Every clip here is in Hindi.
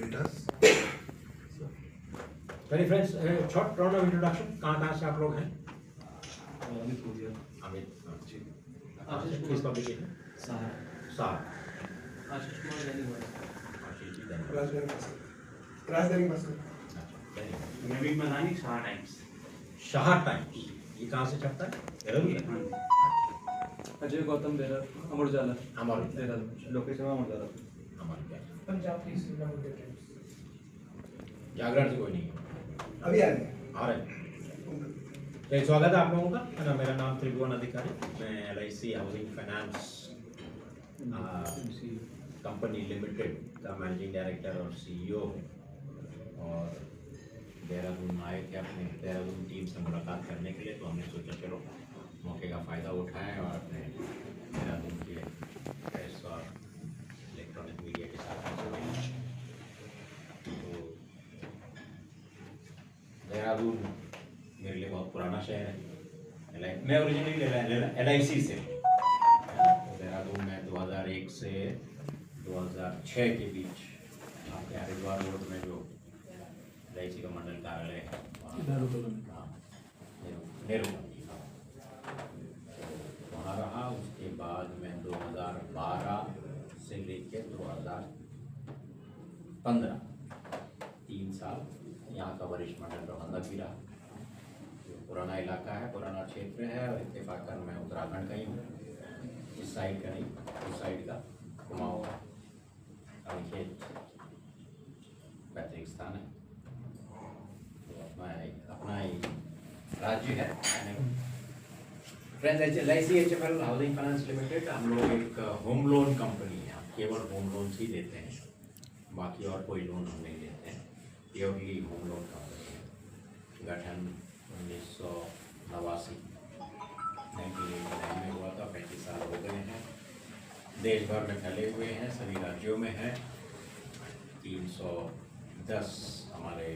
Vitas. Very friends, short round of introduction. कहाँ से आप लोग हैं? अमित जी। किस पब्लिकेशन? सार। आशीष कुमार दैनिक राजधानी बस नवीन मदानी शाह टाइम्स। शाह टाइम्स। ये कहाँ से छपता है? अजय गौतम देहरादून अमर उजाला देहरादून। लोकेश शर्मा अमर उजाला पंजाब केसरी नंबर जागरण से कोई नहीं है? अभी आ रहे आ रहे हैं। स्वागत है आप लोगों का। है ना, मेरा नाम त्रिभुवन अधिकारी। मैं LIC housing finance company limited का मैनेजिंग डायरेक्टर और CEO हूँ। और देहरादून आए थे अपने देहरादून टीम से मुलाकात करने के लिए, तो हमने सोचा चलो मौके का फ़ायदा उठाएं और अपने देहरादून के प्रेस और इलेक्ट्रॉनिक मीडिया के साथ जुड़ें। तो देहरादून मेरे लिए बहुत पुराना शहर है। मैं ओरिजिनली LIC से तो देहरादून में 2001 से 2006 के बीच आपके हरिद्वार रोड में जो LIC का मंडल कार्यालय है नेहरू वहाँ रहा। उसके बाद में 2012 से लेकर 2015 3 साल यहाँ का वरिष्ठ मंडल प्रबंधक भी रहा। जो पुराना इलाका है, पुराना क्षेत्र है, और इत्तेफाकन मैं उत्तराखंड का ही हूँ। इस साइड का नहीं, उस साइड का कुमाऊँ खेत पैतृक स्थान है। तो अपना ही राज्य है। Friends, LIC HFL housing finance limited हम लोग एक होम लोन कंपनी है। हम केवल होम लोन ही देते हैं, बाकी और कोई लोन हम नहीं देते हैं। प्योरली होम लोन कंपनी है। गठन 1989 में हुआ था। 35 साल हो गए हैं। देश भर में फैले हुए हैं, सभी राज्यों में हैं। 310 हमारे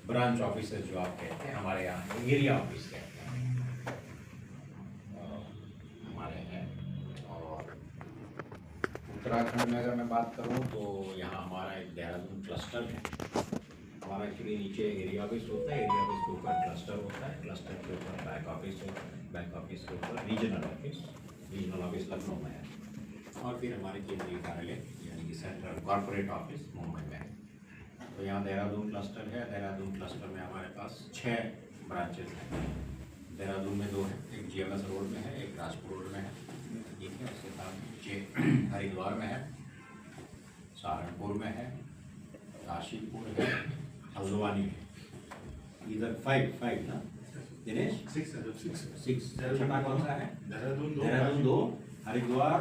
ब्रांच ऑफिसर्स जो आप कहते हैं, हमारे यहाँ एरिया ऑफिस कहते हैं, हमारे हैं। और उत्तराखंड में अगर मैं बात करूँ तो यहाँ हमारा एक देहरादून क्लस्टर है। हमारा एक्चुअली नीचे एरिया ऑफिस होता है, एरिया ऑफिस के ऊपर क्लस्टर होता है, क्लस्टर के ऊपर बैक ऑफिस होता है, बैक ऑफिस के ऊपर रीजनल ऑफिस लखनऊ में है, और फिर हमारे केंद्रीय कार्यालय यानी कि सेंट्रल कॉर्पोरेट ऑफिस मुंबई में है। तो यहाँ देहरादून क्लस्टर है। देहरादून क्लस्टर में हमारे पास 6 ब्रांचेज हैं। देहरादून में 2 हैं, एक GMS रोड में है, एक राजपुर रोड में है, ठीक है। उसके साथ नीचे हरिद्वार में है, सहारनपुर में है, काशीपुर है, हल्द्वानी है। इधर 5 ना दिनेश? 6 छठा कौन सा है? देहरादून 2, हरिद्वार,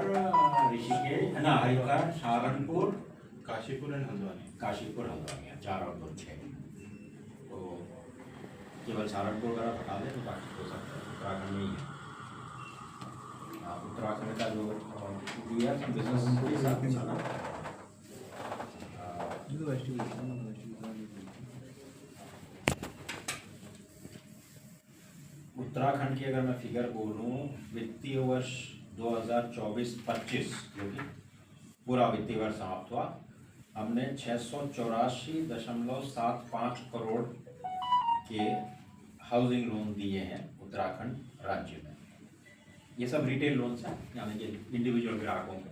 ऋषिकेश ना, हरिद्वार, सहारनपुर, काशीपुर एंड हल्द्वानी। काशीपुर हल्द्वानी 4 और 2 6। तो केवल सहारनपुर वगैरह हटा दें तो बाकी हो सकता है उत्तराखंड में ही है। उत्तराखंड का जो दिया बिजनेस के साथ चला। उत्तराखंड की अगर मैं फिगर बोलूँ, वित्तीय वर्ष 2024-25 जो कि पूरा वित्तीय वर्ष समाप्त हुआ, हमने 684.75 करोड़ के हाउसिंग लोन दिए हैं उत्तराखंड राज्य में। ये सब रिटेल लोन्स हैं, यानी कि इंडिविजुअल ग्राहकों को,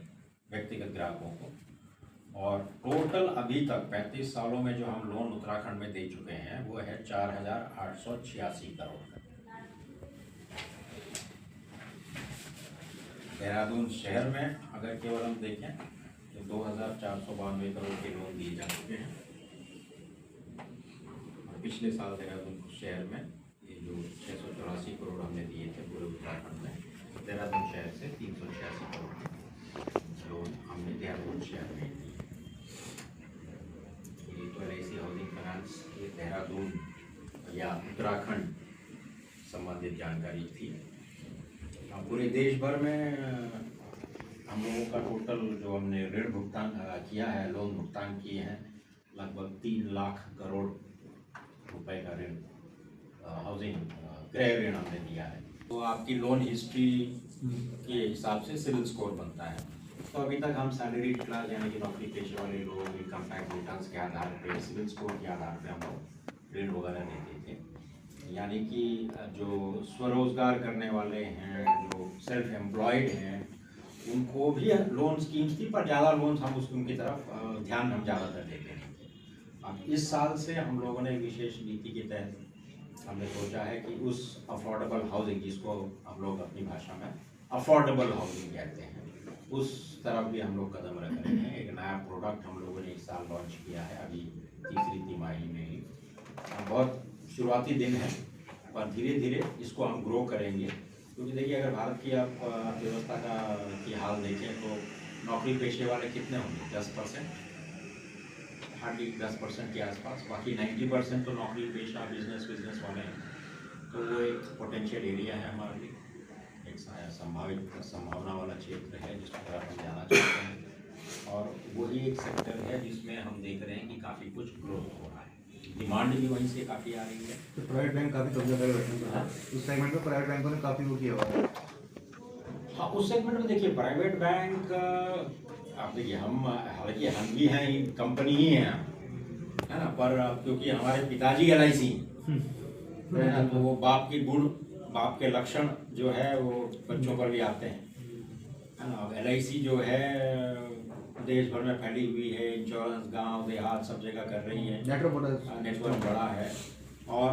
व्यक्तिगत ग्राहकों को। और टोटल अभी तक 35 सालों में जो हम लोन उत्तराखंड में दे चुके हैं वो है 4,886 करोड़। देहरादून शहर में अगर केवल हम देखें तो 2,492 करोड़ के लोन दिए जा चुके हैं। और पिछले साल देहरादून शहर में ये जो 684 करोड़ हमने दिए थे पूरे उत्तराखंड में, देहरादून शहर से 386 करोड़ लोन हमने देहरादून शहर में दिए। ये तो LIC हाउसिंग फाइनेंस ये देहरादून या उत्तराखंड संबंधित जानकारी थी। पूरे देश भर में हम लोगों का टोटल जो हमने ऋण भुगतान किया है, लोन भुगतान किए हैं, लगभग 3 लाख करोड़ रुपए का ऋण हाउसिंग गृह ऋण हमने दिया है। तो आपकी लोन हिस्ट्री के हिसाब से सिविल स्कोर बनता है। तो अभी तक हम सैलरी क्लास यानी कि नौकरी पेशे वाले लोग इनकम टैक्स रिटर्न्स के आधार पे, सिविल स्कोर के आधार पे हम लोग ऋण वगैरह देते थे। यानी कि जो स्वरोजगार करने वाले हैं, जो सेल्फ एम्प्लॉयड हैं, उनको भी लोन स्कीम्स थी, पर ज़्यादा लोन हम उनकी तरफ ध्यान हम ज़्यादातर देते नहीं थे। अब इस साल से हम लोगों ने विशेष नीति के तहत हमने सोचा है कि उस अफोर्डेबल हाउसिंग, जिसको हम लोग अपनी भाषा में अफोर्डेबल हाउसिंग कहते हैं, उस तरफ भी हम लोग कदम रख रहे हैं। एक नया प्रोडक्ट हम लोगों ने इस साल लॉन्च किया है, अभी तीसरी तिमाही में ही। बहुत शुरुआती दिन है, पर धीरे धीरे इसको हम ग्रो करेंगे, क्योंकि देखिए अगर भारत की आप अर्थव्यवस्था का की हाल देखें तो नौकरी पेशे वाले कितने होंगे? 10%, हार्डली 10% के आसपास। बाकी 90% तो नौकरी पेशा बिजनेस वाले हैं। तो वो एक पोटेंशियल एरिया है हमारे लिए, एक संभावना वाला क्षेत्र है जिसकी तरफ हम जाना चाहते हैं, और वही एक सेक्टर है जिसमें हम देख रहे हैं कि काफ़ी कुछ ग्रोथ हो रहा है, डिमांड भी वहीं से काफ़ी आ रही है। तो प्राइवेट बैंक काफ़ी कब्जा कर बैठे हैं उस सेगमेंट में, प्राइवेट बैंकों ने काफ़ी वो किया हुआ है। हाँ, उस सेगमेंट में देखिए प्राइवेट बैंक, आप देखिए हम हालांकि हम भी हैं, कंपनी ही हैं, है ना, पर क्योंकि हमारे पिताजी LIC है ना, तो वो बाप की गुण, बाप के लक्षण जो है वो बच्चों पर भी आते हैं, है ना। अब LIC जो है देश भर में फैली हुई है, इंश्योरेंस गांव देहात सब जगह कर रही है, नेटवर्क बड़ा है, और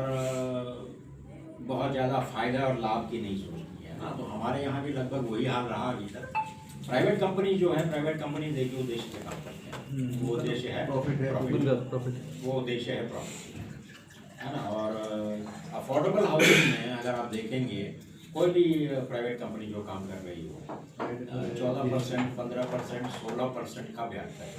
बहुत ज़्यादा फायदा और लाभ की नहीं सोचती है ना। तो हमारे यहाँ भी लगभग वही हाल रहा अभी तक। प्राइवेट कंपनी जो है, प्राइवेट कंपनी देखिए उद्देश्य से काम करते हैं, वो उद्देश्य है प्रॉफिट, वो उद्देश्य है प्रॉफिट, है ना। और अफोर्डेबल हाउसिंग में अगर आप देखेंगे, कोई भी प्राइवेट कंपनी जो काम कर रही हो, 14%, 15%, 16% का ब्याज है।